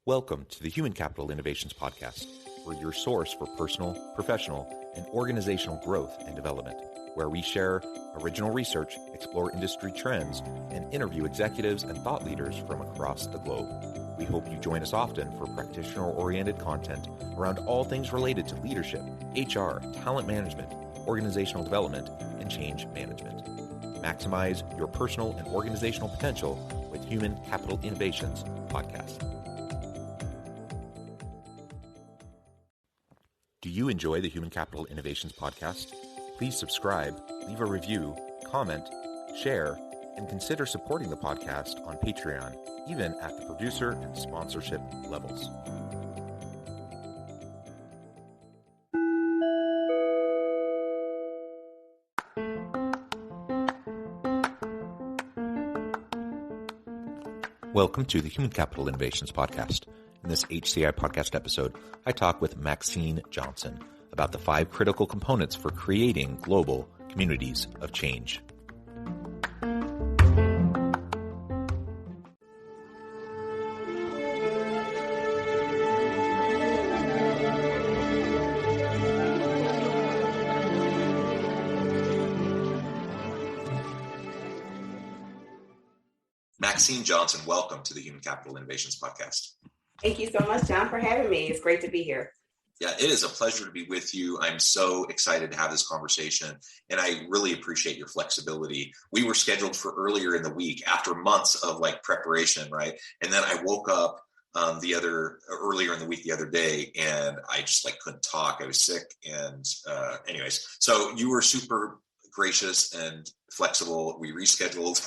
Welcome to the Human Capital Innovations Podcast. We're your source for personal, professional, and organizational growth and development, where we share original research, explore industry trends, and interview executives and thought leaders from across the globe. We hope you join us often for practitioner-oriented content around all things related to leadership, HR, talent management, organizational development, and change management. Maximize your personal and organizational potential with Human Capital Innovations Podcast. Do you enjoy the Human Capital Innovations Podcast? Please subscribe, leave a review, comment, share, and consider supporting the podcast on Patreon, even at the producer and sponsorship levels. Welcome to the Human Capital Innovations Podcast. In this HCI Podcast episode, I talk with Maxine Johnson about the 5 critical components for creating global communities of change. Maxine Johnson, welcome to the Human Capital Innovations Podcast. Thank you so much, John, for having me. It's great to be here. Yeah, it is a pleasure to be with you. I'm so excited to have this conversation, and I really appreciate your flexibility. We were scheduled for earlier in the week after months of preparation, right? And then I woke up earlier in the week the other day, and I just couldn't talk. I was sick, and anyways, so you were super gracious and flexible. We rescheduled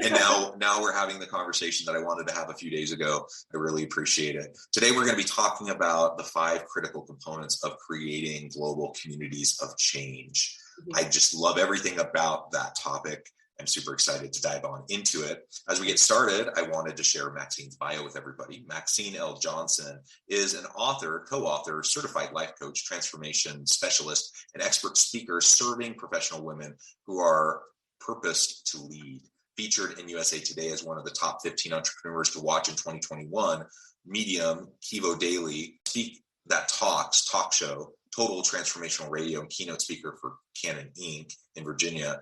and now we're having the conversation that I wanted to have a few days ago. I really appreciate it. Today we're going to be talking about the 5 critical components of creating global communities of change. I just love everything about that topic. I'm super excited to dive on into it. As we get started, I wanted to share Maxine's bio with everybody. Maxine L. Johnson is an author, co-author, certified life coach, transformation specialist, and expert speaker serving professional women who are purposed to lead. Featured in USA Today as one of the top 15 entrepreneurs to watch in 2021, Medium, Kivo Daily, Speak That Talks talk show, Total Transformational Radio, and keynote speaker for Canon Inc. in Virginia.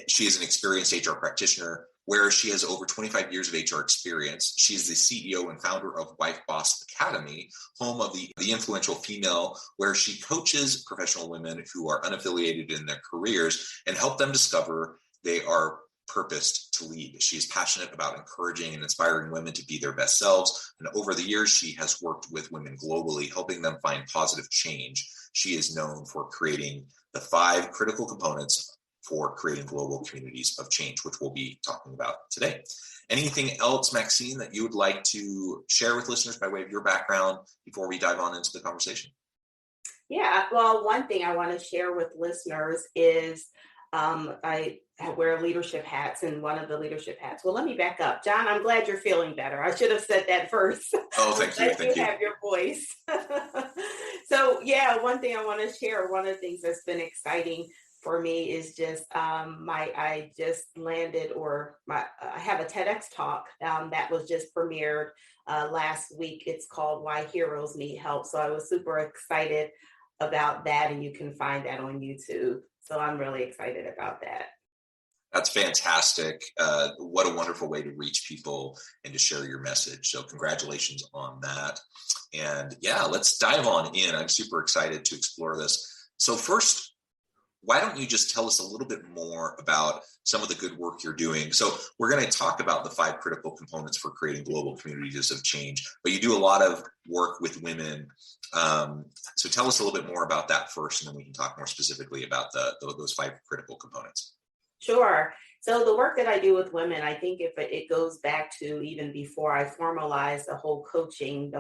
She is an experienced HR practitioner where she has over 25 years of HR experience. She is the CEO and founder of Wife Boss Academy, home of the influential female, where she coaches professional women who are unaffiliated in their careers and help them discover they are purposed to lead. She is passionate about encouraging and inspiring women to be their best selves. And over the years, she has worked with women globally, helping them find positive change. She is known for creating the 5 critical components for creating global communities of change, which we'll be talking about today. Anything else, Maxine, that you would like to share with listeners by way of your background before we dive on into the conversation? Yeah, well, one thing I want to share with listeners is I wear leadership hats, and one of the leadership hats. Well, let me back up. John, I'm glad you're feeling better. I should have said that first. Oh, thank you. Thank you. Have your voice. So, yeah, one thing I want to share, one of the things that's been exciting for me is just I just landed I have a TEDx talk that was just premiered last week. It's called Why Heroes Need Help. So I was super excited about that, and you can find that on YouTube. So I'm really excited about that. That's fantastic. What a wonderful way to reach people and to share your message. So congratulations on that. And yeah, let's dive on in. I'm super excited to explore this. So first, why don't you just tell us a little bit more about some of the good work you're doing? So we're going to talk about the 5 critical components for creating global communities of change, but you do a lot of work with women. So tell us a little bit more about that first, and then we can talk more specifically about those 5 critical components. Sure. So the work that I do with women, I think if it goes back to even before I formalized the whole coaching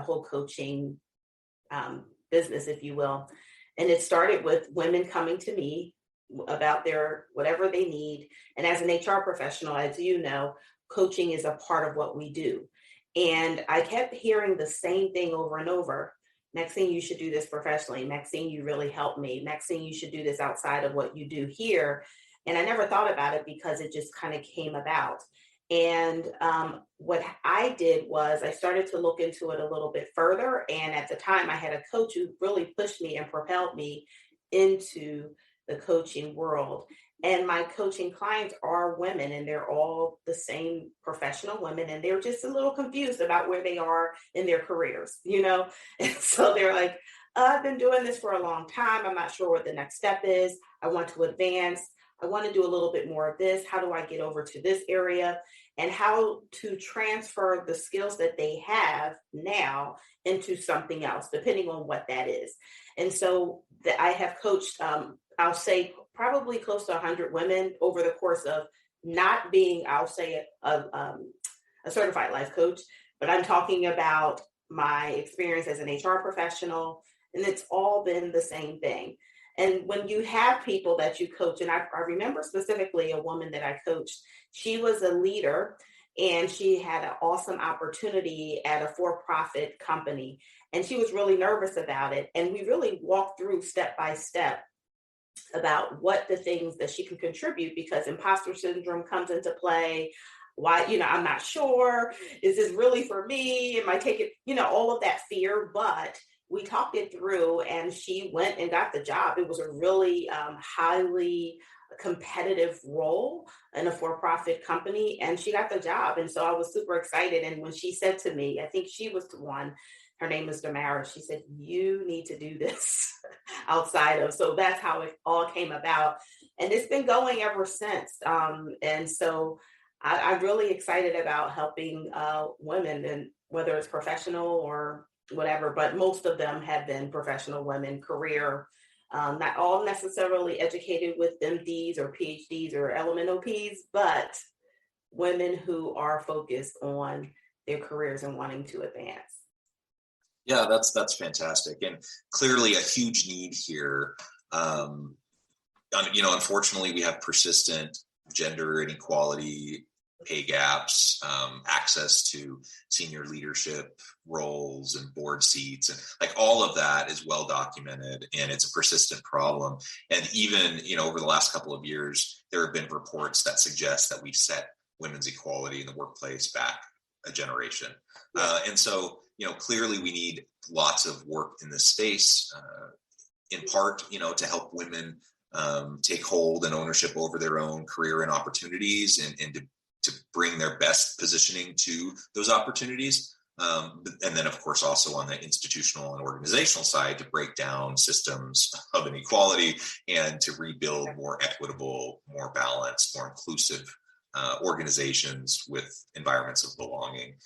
business, if you will. And it started with women coming to me about their whatever they need. And as an HR professional, as you know, coaching is a part of what we do. And I kept hearing the same thing over and over. Maxine, you should do this professionally. Maxine, you really helped me. Maxine, you should do this outside of what you do here. And I never thought about it because it just kind of came about. And what I did was I started to look into it a little bit further. And at the time, I had a coach who really pushed me and propelled me into the coaching world. And my coaching clients are women, and they're all the same professional women, and they're just a little confused about where they are in their careers, you know? And so they're like, I've been doing this for a long time. I'm not sure what the next step is. I want to advance. I want to do a little bit more of this. How do I get over to this area? And how to transfer the skills that they have now into something else, depending on what that is. And so I have coached, I'll say probably close to 100 women over the course of not being, I'll say a certified life coach, but I'm talking about my experience as an HR professional, and it's all been the same thing. And when you have people that you coach, and I remember specifically a woman that I coached, she was a leader and she had an awesome opportunity at a for-profit company. And she was really nervous about it. And we really walked through step by step about what the things that she can contribute, because imposter syndrome comes into play. Why, I'm not sure. Is this really for me? Am I taking, all of that fear? But we talked it through and she went and got the job. It was a really highly competitive role in a for-profit company, and she got the job. And so I was super excited. And when she said to me, I think she was the one, her name is Damara, she said, you need to do this outside of. So that's how it all came about. And it's been going ever since. And so I'm really excited about helping women, and whether it's professional or whatever, but most of them have been professional women, career, not all necessarily educated with MDs or PhDs or LMNOPs, but women who are focused on their careers and wanting to advance. Yeah, that's fantastic. And clearly a huge need here. Unfortunately, we have persistent gender inequality, pay gaps, access to senior leadership roles and board seats, and like all of that is well documented, and it's a persistent problem. And even, over the last couple of years, there have been reports that suggest that we've set women's equality in the workplace back a generation. And so, clearly we need lots of work in this space, in part, to help women take hold and ownership over their own career and opportunities, and to bring their best positioning to those opportunities. And then, of course, also on the institutional and organizational side, to break down systems of inequality and to rebuild more equitable, more balanced, more inclusive organizations with environments of belonging.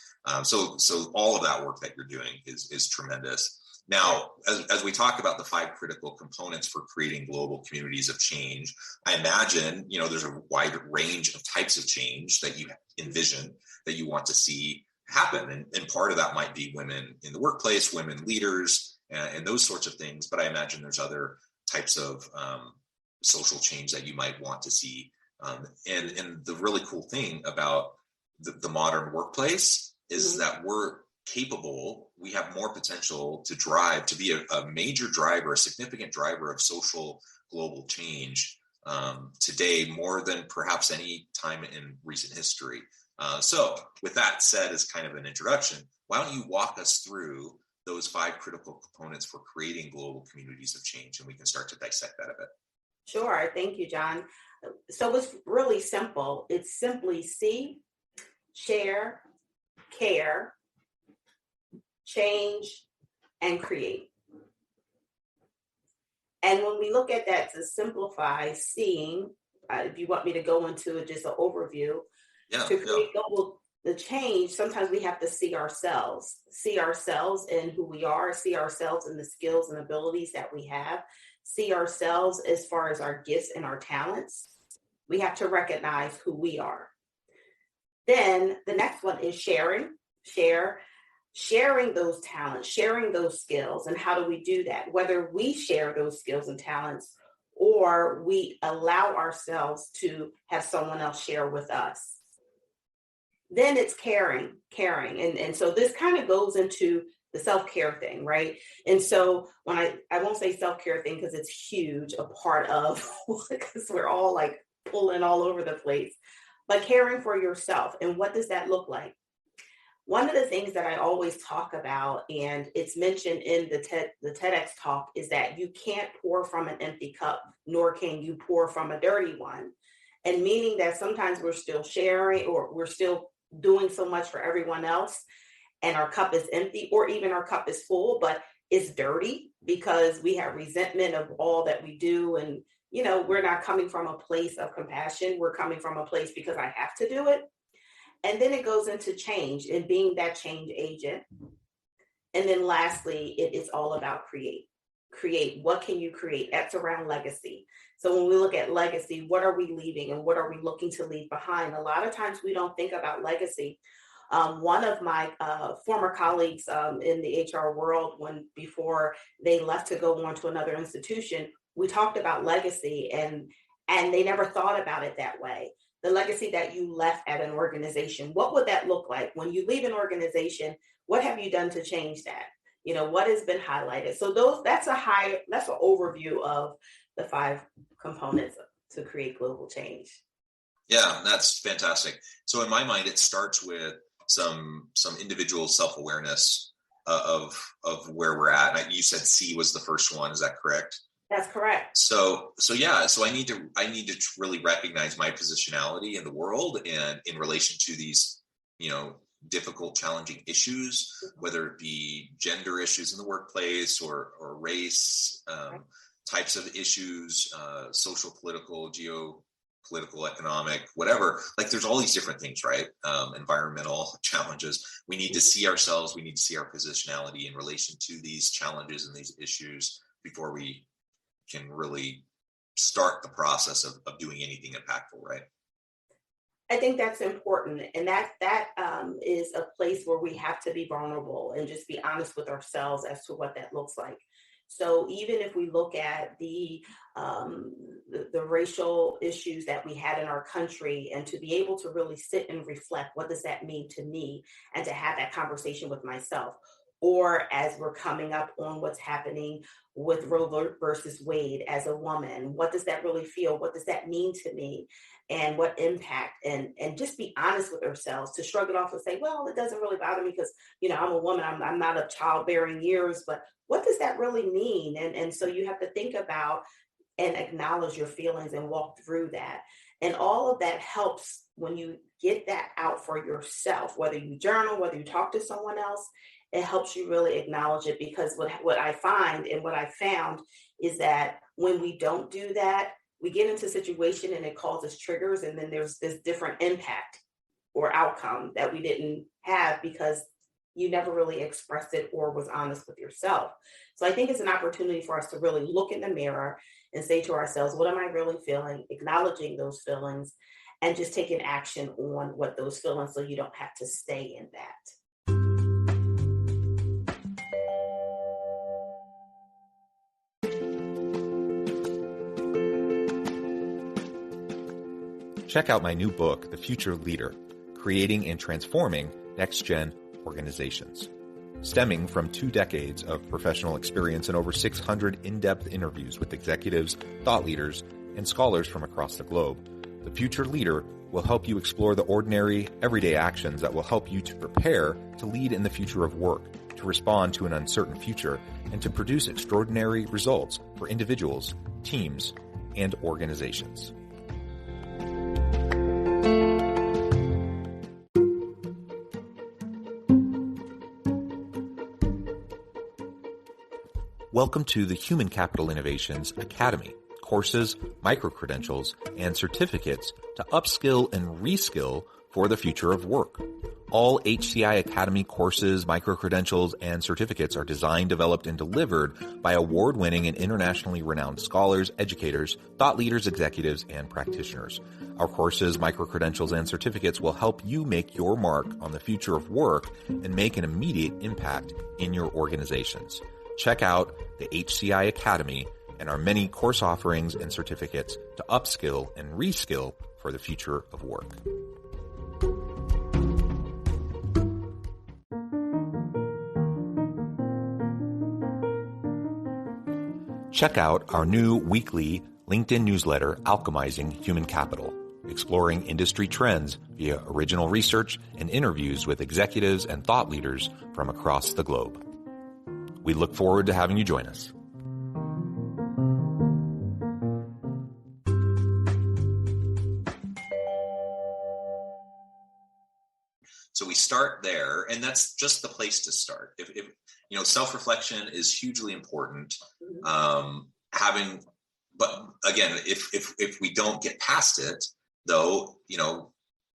So all of that work that you're doing is tremendous. Now, as we talk about the 5 critical components for creating global communities of change, I imagine, there's a wide range of types of change that you envision that you want to see happen. And part of that might be women in the workplace, women leaders, and those sorts of things. But I imagine there's other types of social change that you might want to see. And the really cool thing about the modern workplace is that we have more potential to be a major driver, a significant driver of social global change today, more than perhaps any time in recent history. So with that said, as kind of an introduction, why don't you walk us through those 5 critical components for creating global communities of change, and we can start to dissect that a bit. Sure. Thank you, John. So it's really simple. It's simply see, share, care, change, and create. And when we look at that, to simplify, seeing, if you want me to go into just an overview, to create the change, sometimes we have to see ourselves in who we are, see ourselves in the skills and abilities that we have, see ourselves as far as our gifts and our talents. We have to recognize who we are. Then the next one is sharing those talents, sharing those skills. And how do we do that? Whether we share those skills and talents or we allow ourselves to have someone else share with us. Then it's caring. And so this kind of goes into the self-care thing, right? And so when I won't say self-care thing because it's huge, a part of, because we're all like pulling all over the place. but caring for yourself. And what does that look like? One of the things that I always talk about, and it's mentioned in the TEDx talk, is that you can't pour from an empty cup, nor can you pour from a dirty one. And meaning that sometimes we're still sharing, or we're still doing so much for everyone else, and our cup is empty, or even our cup is full, but it's dirty because we have resentment of all that we do. And, we're not coming from a place of compassion. We're coming from a place because I have to do it. And then it goes into change and being that change agent. And then lastly, it's all about create. What can you create? That's around legacy. So when we look at legacy, what are we leaving and what are we looking to leave behind? A lot of times we don't think about legacy. One of my former colleagues in the HR world, before they left to go on to another institution, we talked about legacy, and they never thought about it that way. The legacy that you left at an organization, what would that look like? When you leave an organization, what have you done to change that? What has been highlighted? So that's an overview of the 5 components to create global change. Yeah, that's fantastic. So in my mind, it starts with some individual self-awareness of where we're at. And you said C was the first one. Is that correct? That's correct. So I need to really recognize my positionality in the world and in relation to these, difficult, challenging issues, whether it be gender issues in the workplace or race, types of issues, social, political, geopolitical, economic, whatever. Like there's all these different things, right? Environmental challenges. We need to see ourselves. We need to see our positionality in relation to these challenges and these issues before we can really start the process of doing anything impactful, right? I think that's important. And that is a place where we have to be vulnerable and just be honest with ourselves as to what that looks like. So even if we look at the racial issues that we had in our country, and to be able to really sit and reflect, what does that mean to me? And to have that conversation with myself. Or as we're coming up on what's happening with Roe versus Wade as a woman, what does that really feel? What does that mean to me? And what impact? And just be honest with ourselves, to shrug it off and say, well, it doesn't really bother me because, I'm a woman, I'm not of childbearing years, but what does that really mean? And so you have to think about and acknowledge your feelings and walk through that. And all of that helps when you get that out for yourself, whether you journal, whether you talk to someone else. It helps you really acknowledge it, because what I find and what I found is that when we don't do that, we get into a situation and it causes triggers, and then there's this different impact or outcome that we didn't have because you never really expressed it or was honest with yourself. So I think it's an opportunity for us to really look in the mirror and say to ourselves, what am I really feeling? Acknowledging those feelings and just taking action on what those feelings, so you don't have to stay in that. Check out my new book, The Future Leader, Creating and Transforming Next-Gen Organizations. Stemming from 2 decades of professional experience and over 600 in-depth interviews with executives, thought leaders, and scholars from across the globe, The Future Leader will help you explore the ordinary, everyday actions that will help you to prepare to lead in the future of work, to respond to an uncertain future, and to produce extraordinary results for individuals, teams, and organizations. Welcome to the Human Capital Innovations Academy, courses, micro-credentials, and certificates to upskill and reskill for the future of work. All HCI Academy courses, micro-credentials, and certificates are designed, developed, and delivered by award-winning and internationally renowned scholars, educators, thought leaders, executives, and practitioners. Our courses, micro-credentials, and certificates will help you make your mark on the future of work and make an immediate impact in your organizations. Check out the HCI Academy and our many course offerings and certificates to upskill and reskill for the future of work. Check out our new weekly LinkedIn newsletter, Alchemizing Human Capital. exploring industry trends via original research and interviews with executives and thought leaders from across the globe. We look forward to having you join us. So we start there, and that's just the place to start. If self-reflection is hugely important. But again, if we don't get past it, though,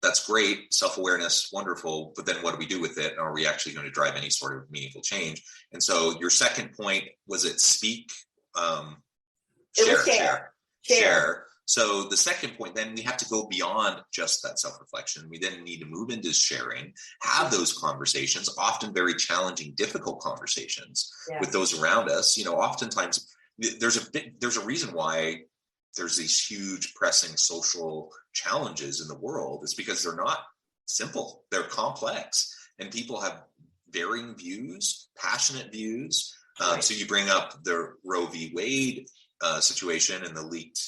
that's great, self-awareness, wonderful. But then what do we do with it? And are we actually going to drive any sort of meaningful change? And so your second point, was it speak? Share. So the second point, then we have to go beyond just that self-reflection. We then need to move into sharing, have those conversations, often very challenging, difficult conversations with those around us. Oftentimes there's a reason why there's these huge pressing social challenges in the world. It's because they're not simple, they're complex, and people have varying views, passionate views. So you bring up the Roe v. Wade situation and the leaked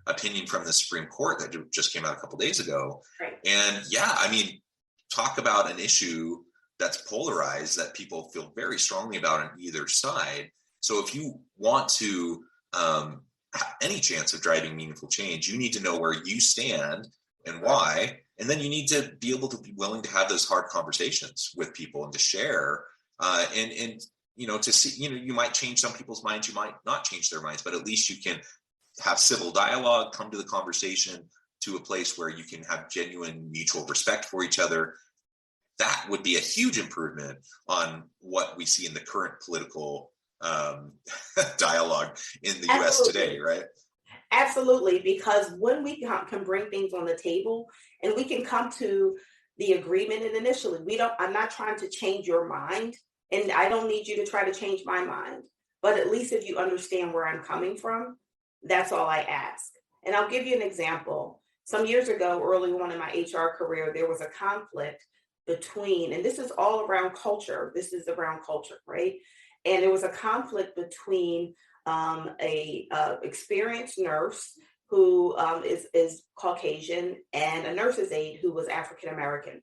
opinion from the Supreme Court that just came out a couple days ago. Right. And talk about an issue that's polarized that people feel very strongly about on either side. So if you want to have any chance of driving meaningful change, you need to know where you stand and why. And then you need to be able to be willing to have those hard conversations with people and to share and to see, you might change some people's minds, you might not change their minds, but at least you can have civil dialogue, come to the conversation to a place where you can have genuine mutual respect for each other. That would be a huge improvement on what we see in the current political dialogue in the US today, right? Absolutely, because when we can bring things on the table and we can come to the agreement, and initially I'm not trying to change your mind, and I don't need you to try to change my mind, but at least if you understand where I'm coming from, that's all I ask. And I'll give you an example. Some years ago, early on in my HR career, there was a conflict between, and this is all around culture. This is around culture, right? And there was a conflict between a experienced nurse who is Caucasian and a nurse's aide who was African American.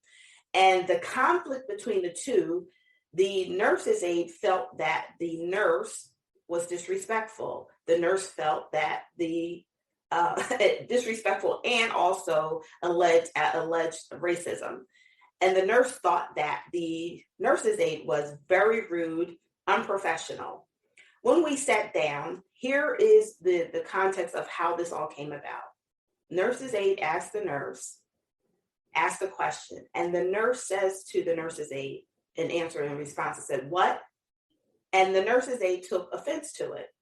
And the conflict between the two, the nurse's aide felt that the nurse was disrespectful. The nurse felt that the disrespectful and also alleged racism. And the nurse thought that the nurse's aide was very rude, unprofessional. When we sat down, here is the context of how this all came about. Nurse's aide asked the question, and the nurse says to the nurse's aide, an answer in response, said, "What?" And the nurse's aide took offense to it.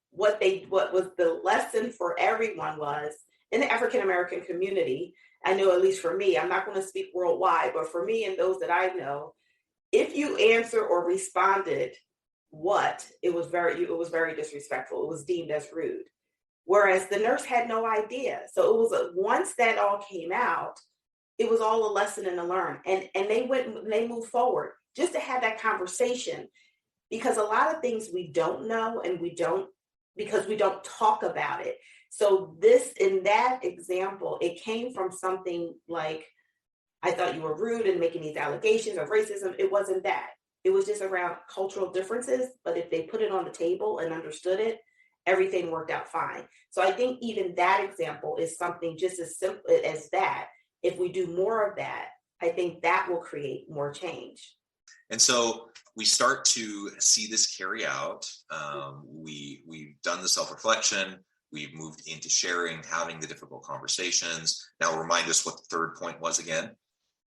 What was the lesson for everyone was, in the African American community, I know at least for me, I'm not going to speak worldwide, but for me and those that I know, if you answer or responded what, it was very disrespectful. It was deemed as rude. Whereas the nurse had no idea. So it was once that all came out, it was all a lesson and a learn. And they moved forward just to have that conversation, because a lot of things we don't know and because we don't talk about it. So in that example, it came from something like, I thought you were rude and making these allegations of racism. It wasn't that. It was just around cultural differences. But if they put it on the table and understood it, everything worked out fine. So I think even that example is something just as simple as that. If we do more of that, I think that will create more change. And so we start to see this carry out. We've done the self-reflection. We've moved into sharing, having the difficult conversations. Now remind us what the third point was again.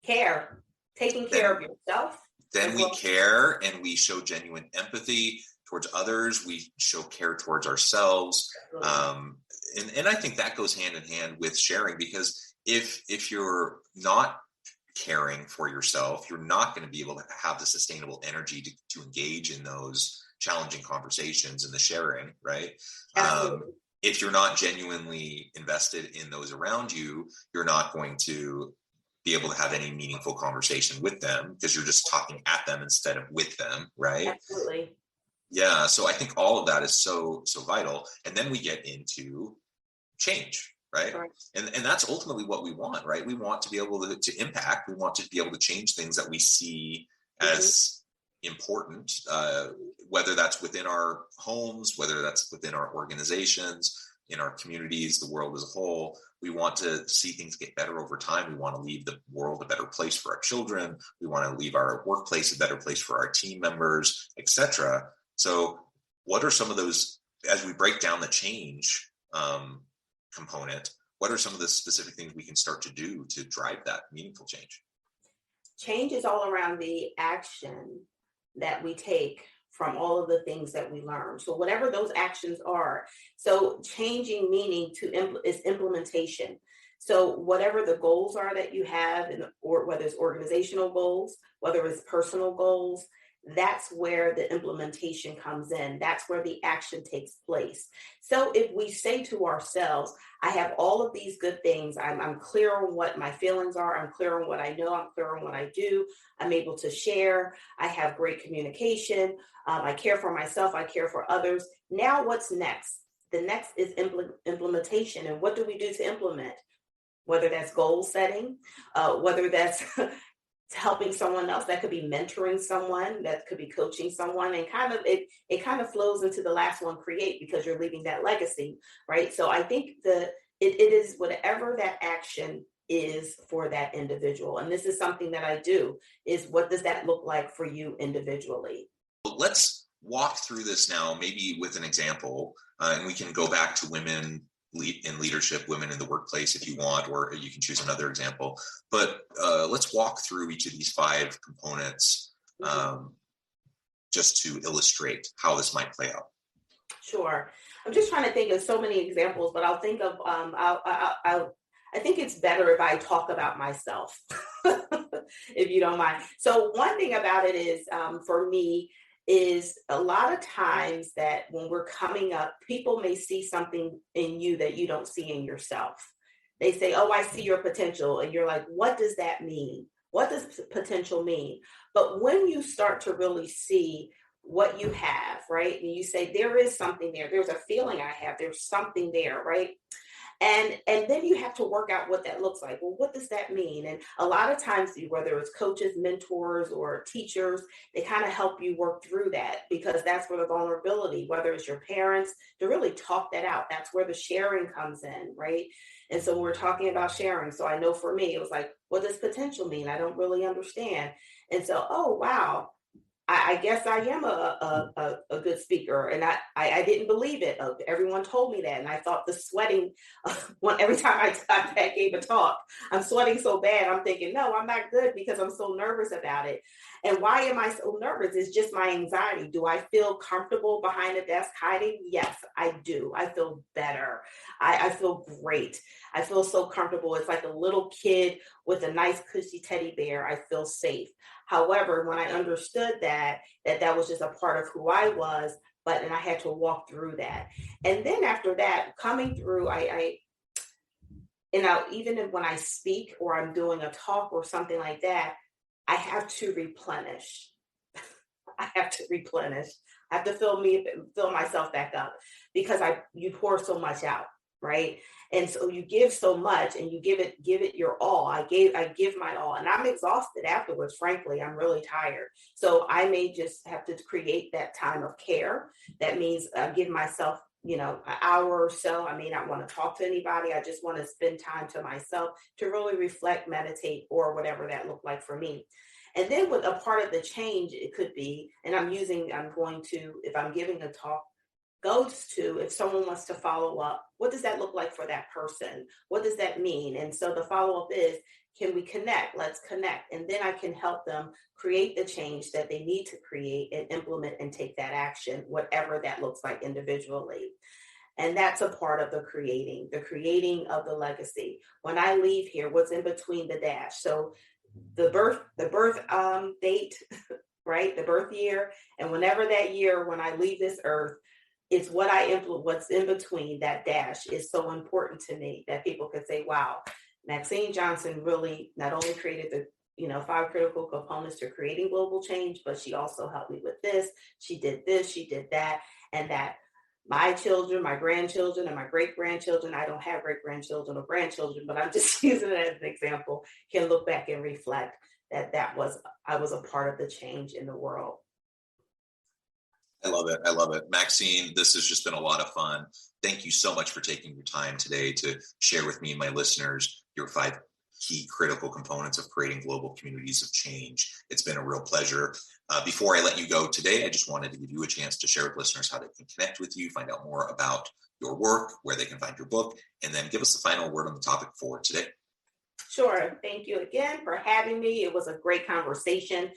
Care. Taking care of yourself. Then we care and we show genuine empathy towards others. We show care towards ourselves. And I think that goes hand in hand with sharing, because if you're not caring for yourself, you're not going to be able to have the sustainable energy to engage in those challenging conversations and the sharing, right? If you're not genuinely invested in those around you, you're not going to be able to have any meaningful conversation with them, because you're just talking at them instead of with them, right? Absolutely. Yeah, so I think all of that is so vital. And then we get into change, right? And that's ultimately what we want, right? We want to be able to impact. We want to be able to change things that we see as important, whether that's within our homes, whether that's within our organizations, in our communities, the world as a whole. We want to see things get better over time. We want to leave the world a better place for our children. We want to leave our workplace a better place for our team members, etc. So what are some of those, as we break down the change component, what are some of the specific things we can start to do to drive that meaningful change? Change is all around the action that we take from all of the things that we learn. So whatever those actions are, so changing meaning is implementation. So whatever the goals are that you have, or whether it's organizational goals, whether it's personal goals, that's where the implementation comes in. That's where the action takes place. So if we say to ourselves, I have all of these good things, I'm clear on what my feelings are, I'm clear on what I know, I'm clear on what I do, I'm able to share, I have great communication, I care for myself, I care for others. Now what's next? The next is implementation. And what do we do to implement? Whether that's goal setting, whether that's helping someone else, that could be mentoring someone, that could be coaching someone, and it kind of flows into the last one, create, because you're leaving that legacy, right? So I think it is whatever that action is for that individual. And this is something that I do, is what does that look like for you individually? Let's walk through this now, maybe with an example, and we can go back to women in leadership, women in the workplace if you want, or you can choose another example. But let's walk through each of these 5 components just to illustrate how this might play out. Sure. I'm just trying to think of so many examples, but I'll think of, I think it's better if I talk about myself, if you don't mind. So one thing about it is, for me, is a lot of times that when we're coming up, people may see something in you that you don't see in yourself. They say, oh, I see your potential. And you're like, what does that mean? What does potential mean? But when you start to really see what you have, right? And you say, there is something there. There's a feeling I have. There's something there, right? And then you have to work out what that looks like. Well, what does that mean? And a lot of times, whether it's coaches, mentors, or teachers, they kind of help you work through that, because that's where the vulnerability, whether it's your parents, to really talk that out. That's where the sharing comes in, right? And so we're talking about sharing. So I know for me, it was like, what does potential mean? I don't really understand. And so, oh, wow. I guess I am a good speaker, and I didn't believe it. Everyone told me that, and I thought the sweating, every time I gave a talk, I'm sweating so bad. I'm thinking, no, I'm not good because I'm so nervous about it. And why am I so nervous? It's just my anxiety. Do I feel comfortable behind a desk hiding? Yes, I do. I feel better. I feel great. I feel so comfortable. It's like a little kid with a nice cushy teddy bear. I feel safe. However, when I understood that was just a part of who I was, and I had to walk through that. And then after that, coming through, even when I speak or I'm doing a talk or something like that, I have to replenish. I have to fill myself back up, because you pour so much out, right? And so you give so much, and you give it your all. I give my all, and I'm exhausted afterwards. Frankly, I'm really tired. So I may just have to create that time of care. That means give myself, an hour or so. I may not want to talk to anybody. I just want to spend time to myself to really reflect, meditate, or whatever that looked like for me. And then with a part of the change, it could be, and I'm going to, if I'm giving a talk, goes to, if someone wants to follow up, what does that look like for that person? What does that mean? And so the follow-up is, can we connect? Let's connect. And then I can help them create the change that they need to create and implement and take that action, whatever that looks like individually. And that's a part of the creating of the legacy. When I leave here, what's in between the dash? So the birth date, right? The birth year. And whenever that year, when I leave this earth, it's what's in between that dash is so important to me, that people could say, wow, Maxine Johnson really not only created the 5 critical components to creating global change, but she also helped me with this. She did this, she did that. And that my children, my grandchildren, and my great-grandchildren, I don't have great-grandchildren or grandchildren, but I'm just using it as an example, can look back and reflect that I was a part of the change in the world. I love it. I love it. Maxine, this has just been a lot of fun. Thank you so much for taking your time today to share with me and my listeners your 5 key critical components of creating global communities of change. It's been a real pleasure. Before I let you go today, I just wanted to give you a chance to share with listeners how they can connect with you, find out more about your work, where they can find your book, and then give us the final word on the topic for today. Sure. Thank you again for having me. It was a great conversation.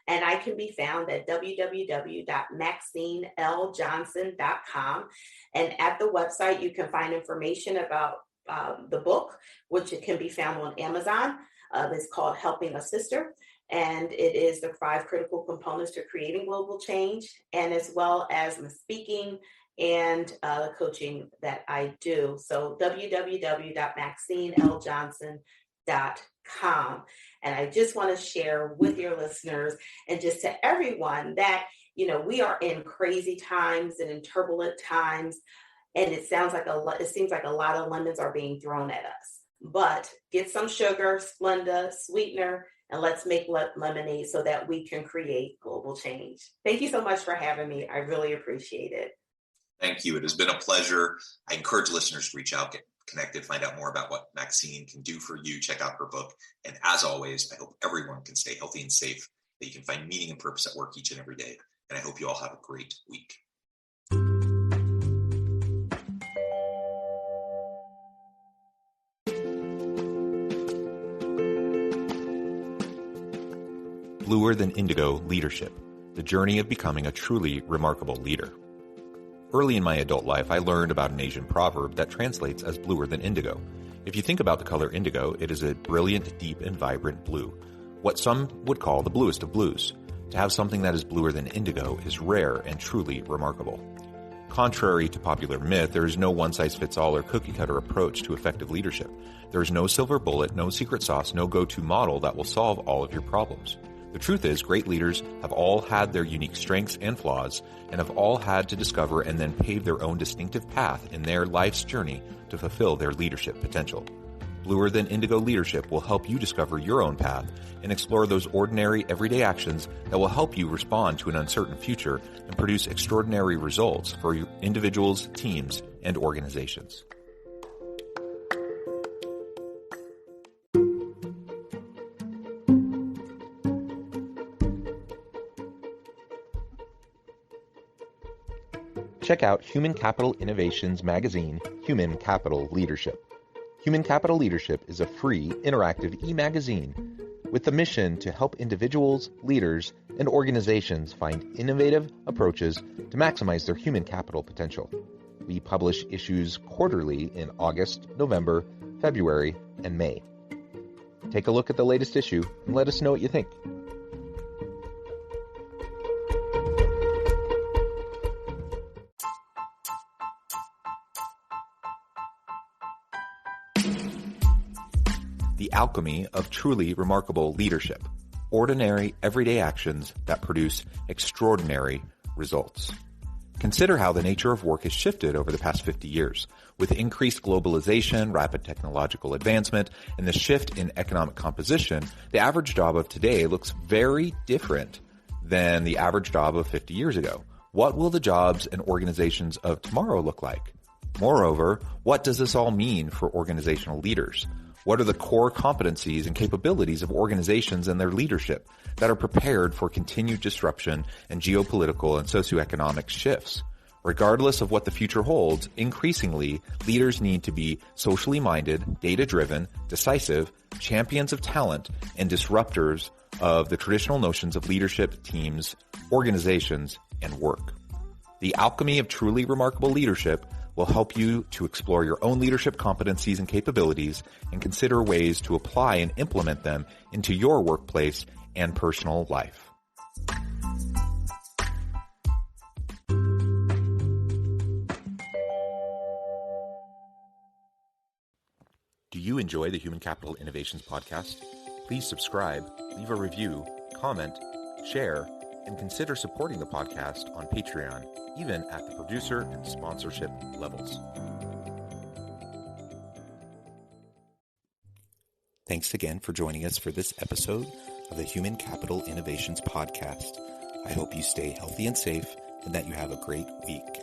And I can be found at www.maxineLjohnson.com. And at the website, you can find information about the book, which it can be found on Amazon. It's called Helping a Sister. And it is the 5 critical components to creating global change, and as well as the speaking and the coaching that I do. So www.MaxineLjohnson.com. And I just want to share with your listeners and just to everyone that, we are in crazy times and in turbulent times. And it seems like a lot of lemons are being thrown at us. But get some sugar, Splenda, sweetener, and let's make lemonade so that we can create global change. Thank you so much for having me. I really appreciate it. Thank you. It has been a pleasure. I encourage listeners to reach out, get connected, find out more about what Maxine can do for you. Check out her book. And as always, I hope everyone can stay healthy and safe, that you can find meaning and purpose at work each and every day. And I hope you all have a great week. Bluer Than Indigo Leadership, the journey of becoming a truly remarkable leader. Early in my adult life, I learned about an Asian proverb that translates as bluer than indigo. If you think about the color indigo, it is a brilliant, deep, and vibrant blue, what some would call the bluest of blues. To have something that is bluer than indigo is rare and truly remarkable. Contrary to popular myth, there is no one-size-fits-all or cookie-cutter approach to effective leadership. There is no silver bullet, no secret sauce, no go-to model that will solve all of your problems. The truth is, great leaders have all had their unique strengths and flaws, and have all had to discover and then pave their own distinctive path in their life's journey to fulfill their leadership potential. Bluer Than Indigo Leadership will help you discover your own path and explore those ordinary, everyday actions that will help you respond to an uncertain future and produce extraordinary results for your individuals, teams, and organizations. Check out Human Capital Innovations magazine, Human Capital Leadership. Human Capital Leadership is a free, interactive e-magazine with the mission to help individuals, leaders, and organizations find innovative approaches to maximize their human capital potential. We publish issues quarterly in August, November, February, and May. Take a look at the latest issue and let us know what you think. The alchemy of truly remarkable leadership. Ordinary, everyday actions that produce extraordinary results. Consider how the nature of work has shifted over the past 50 years. With increased globalization, rapid technological advancement, and the shift in economic composition, the average job of today looks very different than the average job of 50 years ago. What will the jobs and organizations of tomorrow look like? Moreover, what does this all mean for organizational leaders? What are the core competencies and capabilities of organizations and their leadership that are prepared for continued disruption and geopolitical and socioeconomic shifts? Regardless of what the future holds, increasingly, leaders need to be socially minded, data-driven, decisive, champions of talent, and disruptors of the traditional notions of leadership, teams, organizations, and work. The alchemy of truly remarkable leadership will help you to explore your own leadership competencies and capabilities and consider ways to apply and implement them into your workplace and personal life. Do you enjoy the Human Capital Innovations podcast? Please subscribe, leave a review, comment, share, and consider supporting the podcast on Patreon, even at the producer and sponsorship levels. Thanks again for joining us for this episode of the Human Capital Innovations Podcast. I hope you stay healthy and safe and that you have a great week.